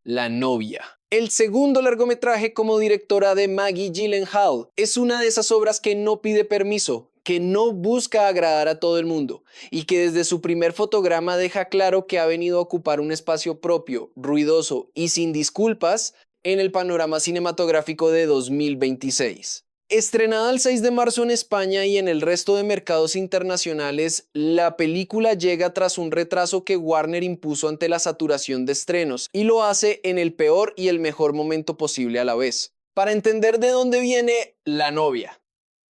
La novia. El segundo largometraje como directora de Maggie Gyllenhaal es una de esas obras que no pide permiso, que no busca agradar a todo el mundo y que desde su primer fotograma deja claro que ha venido a ocupar un espacio propio, ruidoso y sin disculpas en el panorama cinematográfico de 2026. Estrenada el 6 de marzo en España y en el resto de mercados internacionales, la película llega tras un retraso que Warner impuso ante la saturación de estrenos y lo hace en el peor y el mejor momento posible a la vez. Para entender de dónde viene La novia,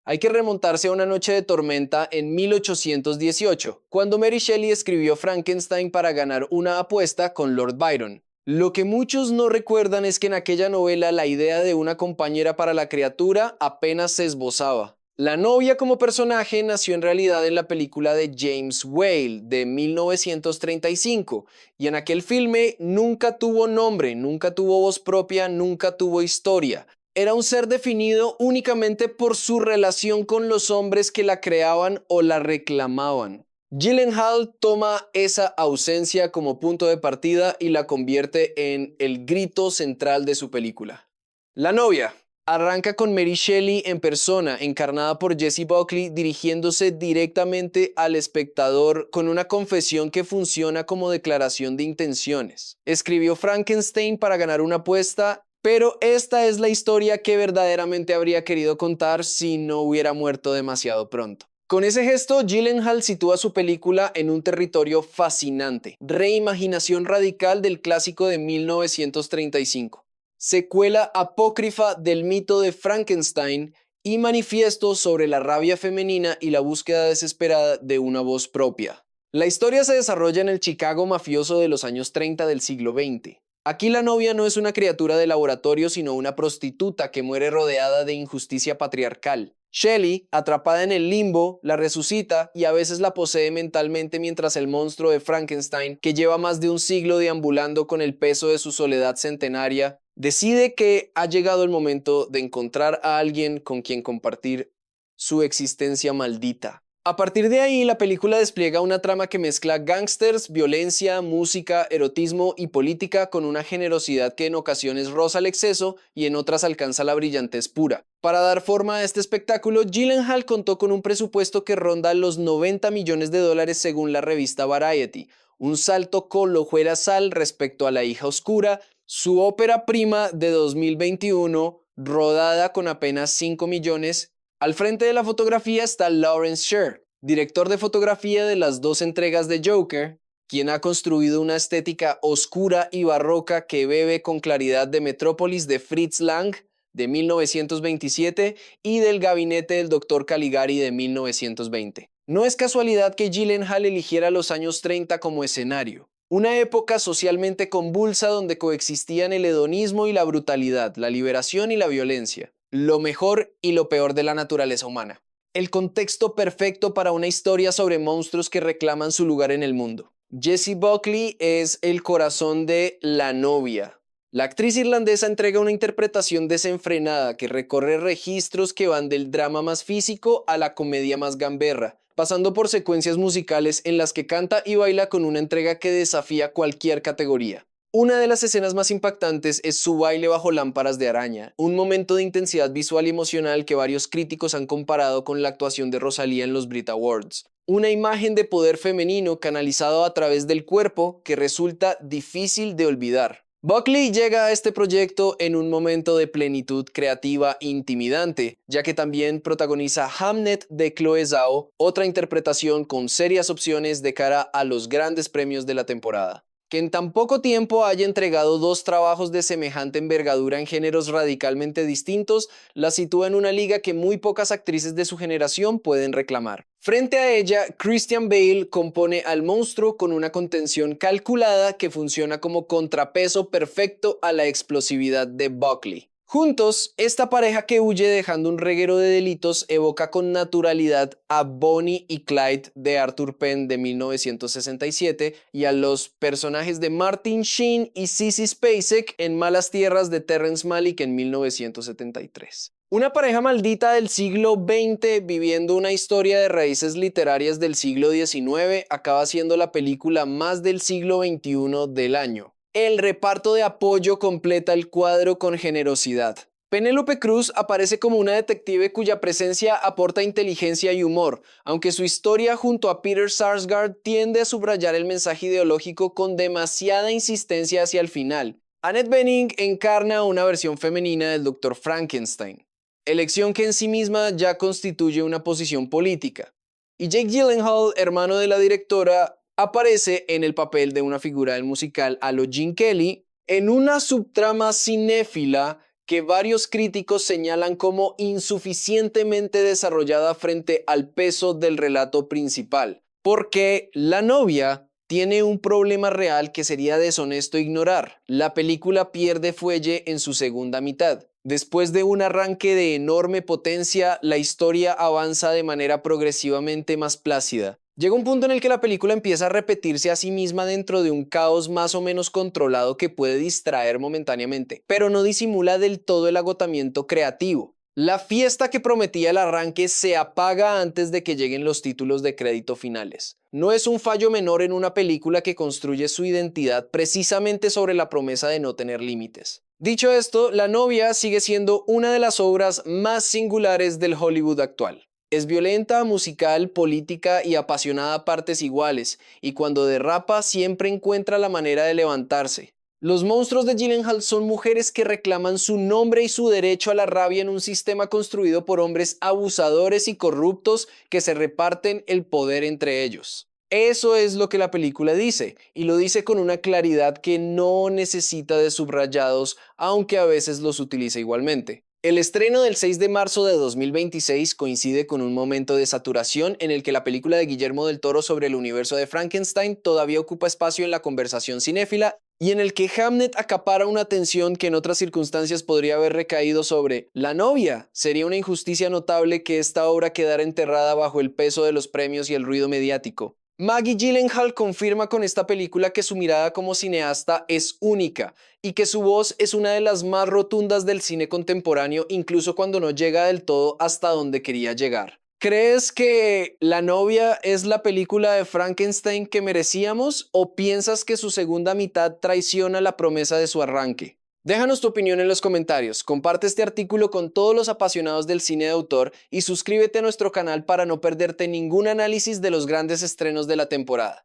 hay que remontarse a una noche de tormenta en 1818, cuando Mary Shelley escribió Frankenstein para ganar una apuesta con Lord Byron. Lo que muchos no recuerdan es que en aquella novela la idea de una compañera para la criatura apenas se esbozaba. La novia como personaje nació en realidad en la película de James Whale de 1935 y en aquel filme nunca tuvo nombre, nunca tuvo voz propia, nunca tuvo historia. Era un ser definido únicamente por su relación con los hombres que la creaban o la reclamaban. Gyllenhaal toma esa ausencia como punto de partida y la convierte en el grito central de su película. La novia arranca con Mary Shelley en persona, encarnada por Jessie Buckley, dirigiéndose directamente al espectador con una confesión que funciona como declaración de intenciones. Escribió Frankenstein para ganar una apuesta, pero esta es la historia que verdaderamente habría querido contar si no hubiera muerto demasiado pronto. Con ese gesto, Gyllenhaal sitúa su película en un territorio fascinante, reimaginación radical del clásico de 1935, secuela apócrifa del mito de Frankenstein y manifiesto sobre la rabia femenina y la búsqueda desesperada de una voz propia. La historia se desarrolla en el Chicago mafioso de los años 30 del siglo XX. Aquí la novia no es una criatura de laboratorio, sino una prostituta que muere rodeada de injusticia patriarcal. Shelley, atrapada en el limbo, la resucita y a veces la posee mentalmente mientras el monstruo de Frankenstein, que lleva más de un siglo deambulando con el peso de su soledad centenaria, decide que ha llegado el momento de encontrar a alguien con quien compartir su existencia maldita. A partir de ahí, la película despliega una trama que mezcla gángsters, violencia, música, erotismo y política con una generosidad que en ocasiones roza el exceso y en otras alcanza la brillantez pura. Para dar forma a este espectáculo, Gyllenhaal contó con un presupuesto que ronda los $90 millones según la revista Variety, un salto colosal respecto a La hija oscura, su ópera prima de 2021, rodada con apenas 5 millones. Al frente de la fotografía está Lawrence Sher, director de fotografía de las dos entregas de Joker, quien ha construido una estética oscura y barroca que bebe con claridad de Metrópolis de Fritz Lang de 1927 y del Gabinete del Dr. Caligari de 1920. No es casualidad que Gyllenhaal eligiera los años 30 como escenario, una época socialmente convulsa donde coexistían el hedonismo y la brutalidad, la liberación y la violencia, lo mejor y lo peor de la naturaleza humana. El contexto perfecto para una historia sobre monstruos que reclaman su lugar en el mundo. Jessie Buckley es el corazón de La novia. La actriz irlandesa entrega una interpretación desenfrenada que recorre registros que van del drama más físico a la comedia más gamberra, pasando por secuencias musicales en las que canta y baila con una entrega que desafía cualquier categoría. Una de las escenas más impactantes es su baile bajo lámparas de araña, un momento de intensidad visual y emocional que varios críticos han comparado con la actuación de Rosalía en los Brit Awards. Una imagen de poder femenino canalizado a través del cuerpo que resulta difícil de olvidar. Buckley llega a este proyecto en un momento de plenitud creativa intimidante, ya que también protagoniza Hamnet de Chloe Zhao, otra interpretación con serias opciones de cara a los grandes premios de la temporada. Que en tan poco tiempo haya entregado dos trabajos de semejante envergadura en géneros radicalmente distintos, la sitúa en una liga que muy pocas actrices de su generación pueden reclamar. Frente a ella, Christian Bale compone al monstruo con una contención calculada que funciona como contrapeso perfecto a la explosividad de Buckley. Juntos, esta pareja que huye dejando un reguero de delitos evoca con naturalidad a Bonnie y Clyde de Arthur Penn de 1967 y a los personajes de Martin Sheen y Sissy Spacek en Malas Tierras de Terrence Malick en 1973. Una pareja maldita del siglo XX viviendo una historia de raíces literarias del siglo XIX acaba siendo la película más del siglo XXI del año. El reparto de apoyo completa el cuadro con generosidad. Penélope Cruz aparece como una detective cuya presencia aporta inteligencia y humor, aunque su historia junto a Peter Sarsgaard tiende a subrayar el mensaje ideológico con demasiada insistencia hacia el final. Annette Bening encarna una versión femenina del Dr. Frankenstein, elección que en sí misma ya constituye una posición política. Y Jake Gyllenhaal, hermano de la directora, aparece en el papel de una figura del musical a lo Gene Kelly en una subtrama cinéfila que varios críticos señalan como insuficientemente desarrollada frente al peso del relato principal, porque la novia tiene un problema real que sería deshonesto ignorar. La película pierde fuelle en su segunda mitad. Después de un arranque de enorme potencia, la historia avanza de manera progresivamente más plácida. Llega un punto en el que la película empieza a repetirse a sí misma dentro de un caos más o menos controlado que puede distraer momentáneamente, pero no disimula del todo el agotamiento creativo. La fiesta que prometía el arranque se apaga antes de que lleguen los títulos de crédito finales. No es un fallo menor en una película que construye su identidad precisamente sobre la promesa de no tener límites. Dicho esto, La novia sigue siendo una de las obras más singulares del Hollywood actual. Es violenta, musical, política y apasionada a partes iguales, y cuando derrapa siempre encuentra la manera de levantarse. Los monstruos de Gyllenhaal son mujeres que reclaman su nombre y su derecho a la rabia en un sistema construido por hombres abusadores y corruptos que se reparten el poder entre ellos. Eso es lo que la película dice, y lo dice con una claridad que no necesita de subrayados, aunque a veces los utiliza igualmente. El estreno del 6 de marzo de 2026 coincide con un momento de saturación en el que la película de Guillermo del Toro sobre el universo de Frankenstein todavía ocupa espacio en la conversación cinéfila y en el que Hamnet acapara una atención que en otras circunstancias podría haber recaído sobre la novia. Sería una injusticia notable que esta obra quedara enterrada bajo el peso de los premios y el ruido mediático. Maggie Gyllenhaal confirma con esta película que su mirada como cineasta es única y que su voz es una de las más rotundas del cine contemporáneo, incluso cuando no llega del todo hasta donde quería llegar. ¿Crees que La novia es la película de Frankenstein que merecíamos o piensas que su segunda mitad traiciona la promesa de su arranque? Déjanos tu opinión en los comentarios, comparte este artículo con todos los apasionados del cine de autor y suscríbete a nuestro canal para no perderte ningún análisis de los grandes estrenos de la temporada.